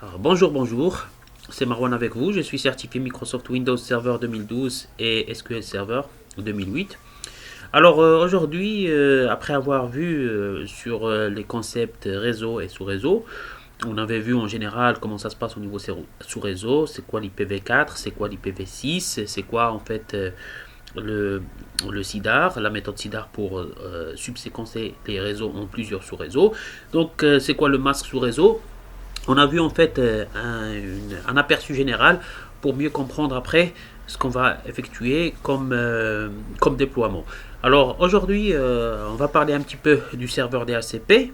Alors, bonjour, c'est Marwan avec vous. Je suis certifié Microsoft Windows Server 2012 et SQL Server 2008. Alors aujourd'hui, après avoir vu sur les concepts réseau et sous-réseau, on avait vu en général comment ça se passe au niveau sous-réseau, c'est quoi l'IPv4, c'est quoi l'IPv6, c'est quoi en fait le SIDAR, la méthode SIDAR pour subséquencer les réseaux en plusieurs sous-réseaux. Donc c'est quoi le masque sous-réseau. On a vu en fait un aperçu général pour mieux comprendre après ce qu'on va effectuer comme déploiement. Alors aujourd'hui, on va parler un petit peu du serveur DHCP.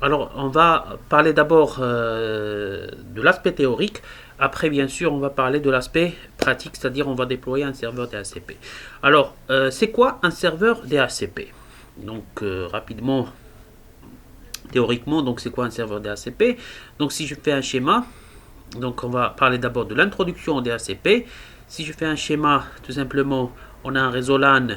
Alors on va parler d'abord de l'aspect théorique. Après, bien sûr, on va parler de l'aspect pratique, c'est-à-dire on va déployer un serveur DHCP. Alors, c'est quoi un serveur DHCP? Donc, rapidement, théoriquement, donc c'est quoi un serveur DHCP? Donc si je fais un schéma, donc on va parler d'abord de l'introduction au DHCP. Si je fais un schéma, tout simplement, on a un réseau LAN,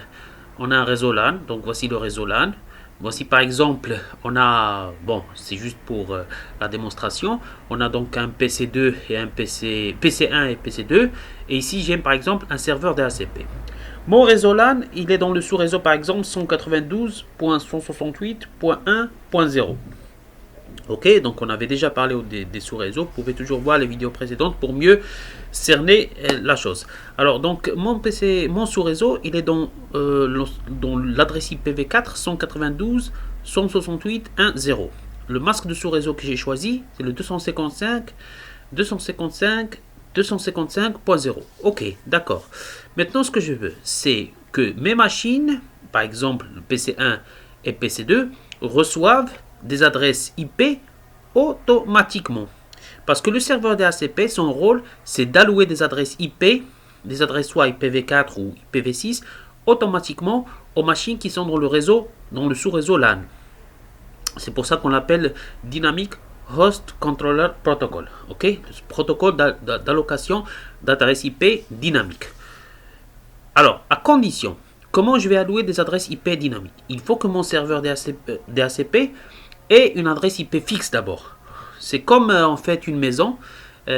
donc voici le réseau LAN. Voici par exemple, on a, bon, c'est juste pour la démonstration, on a donc un PC2 et un PC1 et PC2, et ici j'ai par exemple un serveur DHCP. Mon réseau LAN, il est dans le sous-réseau par exemple 192.168.1.0. Ok, donc on avait déjà parlé des sous-réseaux. Vous pouvez toujours voir les vidéos précédentes pour mieux cerner la chose. Alors donc mon PC, mon sous-réseau, il est dans l'adresse IPv4 192.168.1.0. Le masque de sous-réseau que j'ai choisi, c'est le 255.255.255.0. Ok, d'accord. Maintenant, ce que je veux, c'est que mes machines, par exemple le PC1 et PC2, reçoivent des adresses IP automatiquement. Parce que le serveur DHCP, son rôle, c'est d'allouer des adresses IP, des adresses soit IPv4 ou IPv6, automatiquement aux machines qui sont dans le réseau, dans le sous-réseau LAN. C'est pour ça qu'on l'appelle Dynamic Host Controller Protocol. Ok, le protocole d'allocation d'adresses IP dynamique. Alors, à condition, comment je vais allouer des adresses IP dynamiques? Il faut que mon serveur DHCP ait une adresse IP fixe d'abord. C'est comme en fait une maison.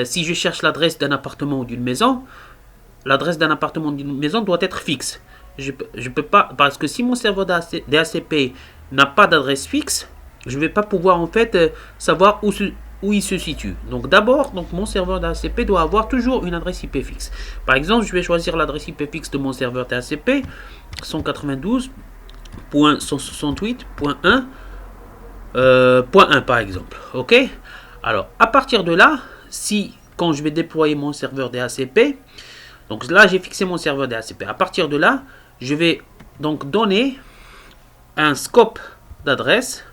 Si je cherche l'adresse d'un appartement ou d'une maison, l'adresse d'un appartement ou d'une maison doit être fixe. Je peux pas, parce que si mon serveur DHCP n'a pas d'adresse fixe, je ne vais pas pouvoir en fait savoir où il se situe. Donc d'abord, mon serveur DHCP doit avoir toujours une adresse IP fixe. Par exemple, je vais choisir l'adresse IP fixe de mon serveur DHCP 192.168.1.1 par exemple. Ok. Alors à partir de là, si quand je vais déployer mon serveur DHCP, donc là j'ai fixé mon serveur DHCP. À partir de là, je vais donc donner un scope d'adresse.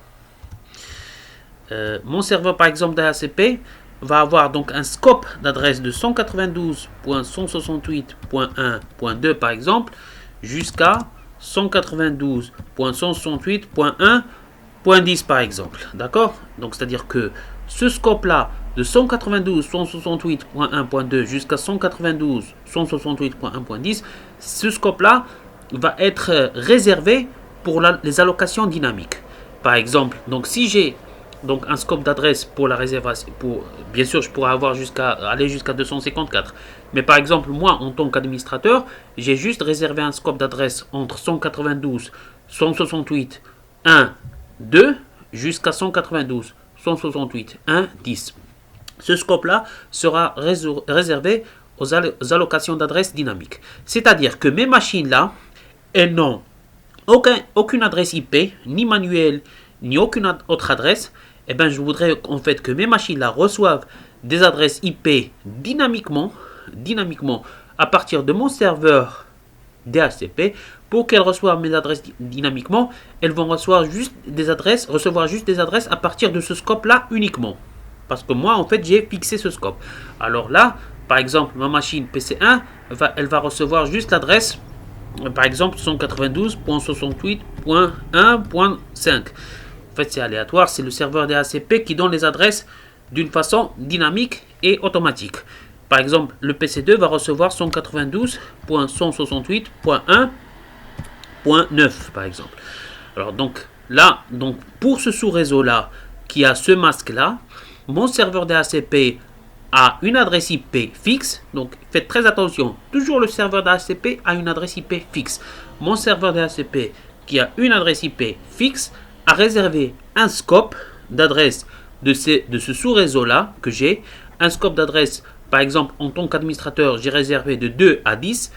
Mon serveur par exemple DHCP va avoir donc un scope d'adresse de 192.168.1.2 par exemple jusqu'à 192.168.1.10 par exemple. D'accord? Donc c'est-à-dire que ce scope là de 192.168.1.2 jusqu'à 192.168.1.10, ce scope là va être réservé pour les allocations dynamiques. Par exemple, donc si j'ai donc un scope d'adresse pour la réservation, bien sûr je pourrais aller jusqu'à 254, mais par exemple moi en tant qu'administrateur, j'ai juste réservé un scope d'adresse entre 192.168.1.2 jusqu'à 192.168.1.10. Ce scope là sera réservé aux allocations d'adresse dynamiques, c'est-à-dire que mes machines là, elles n'ont aucune adresse IP, ni manuelle, ni aucune autre adresse. Eh bien, je voudrais en fait que mes machines là reçoivent des adresses IP dynamiquement à partir de mon serveur DHCP. Pour qu'elles reçoivent mes adresses dynamiquement, elles vont recevoir juste des adresses à partir de ce scope là uniquement. Parce que moi en fait j'ai fixé ce scope. Alors là, par exemple, ma machine PC1, elle va recevoir juste l'adresse, par exemple 192.168.1.5. En fait, c'est aléatoire, c'est le serveur DHCP qui donne les adresses d'une façon dynamique et automatique. Par exemple, le PC2 va recevoir 192.168.1.9 par exemple. Alors donc là, pour ce sous-réseau là qui a ce masque là, mon serveur DHCP a une adresse IP fixe. Donc faites très attention. Toujours le serveur DHCP a une adresse IP fixe. Mon serveur DHCP qui a une adresse IP fixe a réservé un scope d'adresse de ce sous-réseau-là que j'ai. Un scope d'adresse, par exemple, en tant qu'administrateur, j'ai réservé de 2 à 10.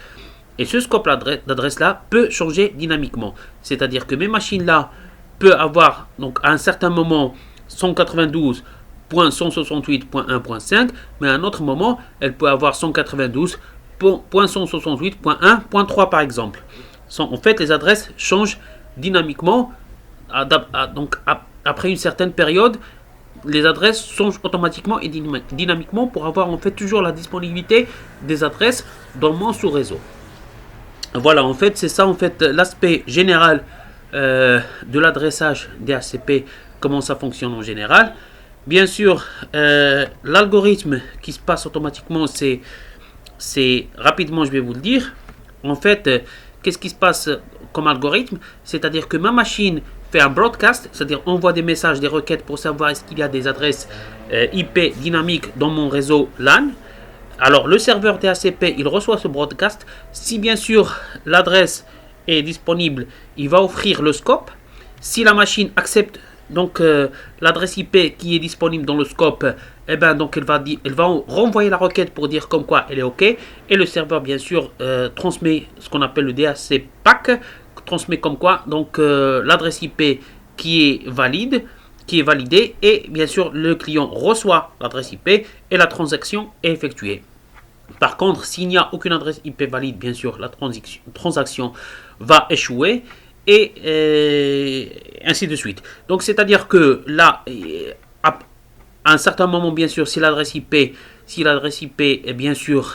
Et ce scope d'adresse-là peut changer dynamiquement. C'est-à-dire que mes machines-là peuvent avoir, donc à un certain moment, 192.168.1.5, mais à un autre moment, elle peut avoir 192.168.1.3 par exemple. En fait, les adresses changent dynamiquement. Donc, après une certaine période, les adresses changent automatiquement et dynamiquement pour avoir en fait toujours la disponibilité des adresses dans mon sous-réseau. Voilà, en fait, c'est ça en fait l'aspect général de l'adressage DHCP, comment ça fonctionne en général. Bien sûr, l'algorithme qui se passe automatiquement, c'est rapidement, je vais vous le dire. En fait, qu'est-ce qui se passe comme algorithme? C'est-à-dire que ma machine fait un broadcast, c'est-à-dire envoie des messages, des requêtes pour savoir est-ce qu'il y a des adresses IP dynamiques dans mon réseau LAN. Alors, le serveur DHCP, il reçoit ce broadcast. Si bien sûr l'adresse est disponible, il va offrir le scope. Si la machine accepte donc l'adresse IP qui est disponible dans le scope, eh ben, donc elle va renvoyer la requête pour dire comme quoi elle est OK. Et le serveur, bien sûr, transmet ce qu'on appelle le DHCP pack, transmet comme quoi donc l'adresse IP qui est validée, et bien sûr le client reçoit l'adresse IP et la transaction est effectuée. Par contre, s'il n'y a aucune adresse IP valide, bien sûr la transaction va échouer et ainsi de suite. Donc c'est à dire que là, à un certain moment, bien sûr, si l'adresse IP bien sûr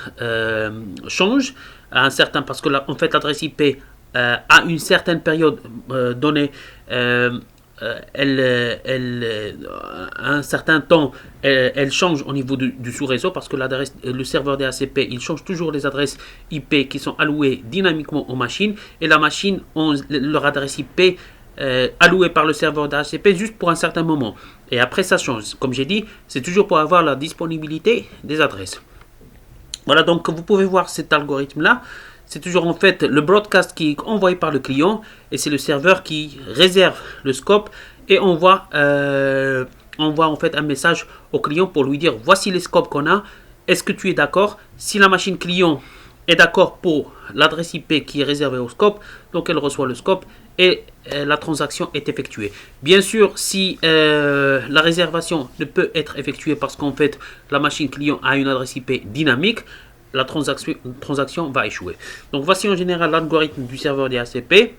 change à un certain, parce que en fait l'adresse IP à une certaine période donnée, à un certain temps, elle change au niveau du sous-réseau, parce que le serveur DHCP, il change toujours les adresses IP qui sont allouées dynamiquement aux machines, et la machine ont leur adresse IP allouée par le serveur DHCP juste pour un certain moment. Et après, ça change. Comme j'ai dit, c'est toujours pour avoir la disponibilité des adresses. Voilà, donc vous pouvez voir cet algorithme-là. C'est toujours en fait le broadcast qui est envoyé par le client et c'est le serveur qui réserve le scope et envoie en fait un message au client pour lui dire voici les scopes qu'on a, est-ce que tu es d'accord? Si la machine client est d'accord pour l'adresse IP qui est réservée au scope, donc elle reçoit le scope et la transaction est effectuée. Bien sûr, si la réservation ne peut être effectuée parce qu'en fait la machine client a une adresse IP dynamique, la transaction va échouer. Donc voici en général l'algorithme du serveur DHCP.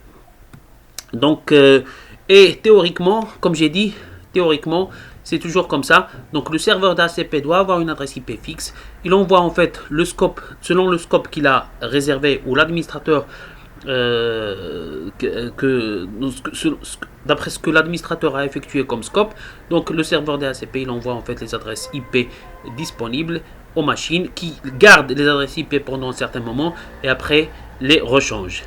Donc et théoriquement, comme j'ai dit, théoriquement c'est toujours comme ça. Donc le serveur DHCP doit avoir une adresse IP fixe. Il envoie en fait le scope selon le scope qu'il a réservé ou l'administrateur d'après ce que l'administrateur a effectué comme scope. Donc le serveur DHCP il envoie en fait les adresses IP disponibles aux machines qui gardent les adresses IP pendant un certain moment et après les rechange.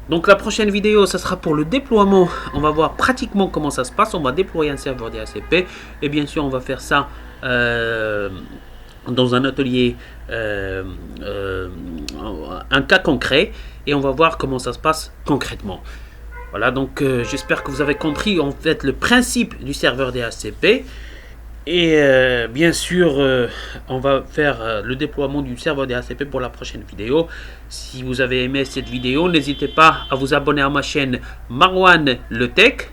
Donc la prochaine vidéo, ça sera pour le déploiement. On va voir pratiquement comment ça se passe. On va déployer un serveur DHCP et bien sûr on va faire ça dans un atelier, un cas concret, et on va voir comment ça se passe concrètement. Voilà, donc j'espère que vous avez compris en fait le principe du serveur DHCP. Et bien sûr, on va faire le déploiement du serveur DHCP pour la prochaine vidéo. Si vous avez aimé cette vidéo, n'hésitez pas à vous abonner à ma chaîne Marwan Le Tech.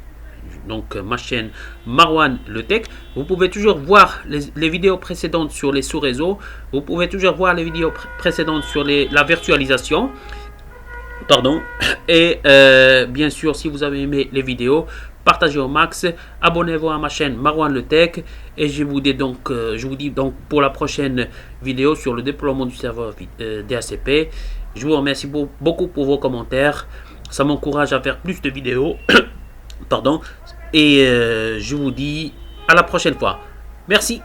Donc ma chaîne Marwan Le Tech. Vous pouvez toujours voir les vidéos précédentes sur les sous-réseaux. Vous pouvez toujours voir les vidéos précédentes sur la virtualisation. Pardon. Et bien sûr, si vous avez aimé les vidéos, partagez au max, abonnez-vous à ma chaîne Marwan Le Tech et je vous dis donc pour la prochaine vidéo sur le déploiement du serveur DHCP. Je vous remercie beaucoup pour vos commentaires, ça m'encourage à faire plus de vidéos. Pardon. Et je vous dis à la prochaine fois. Merci.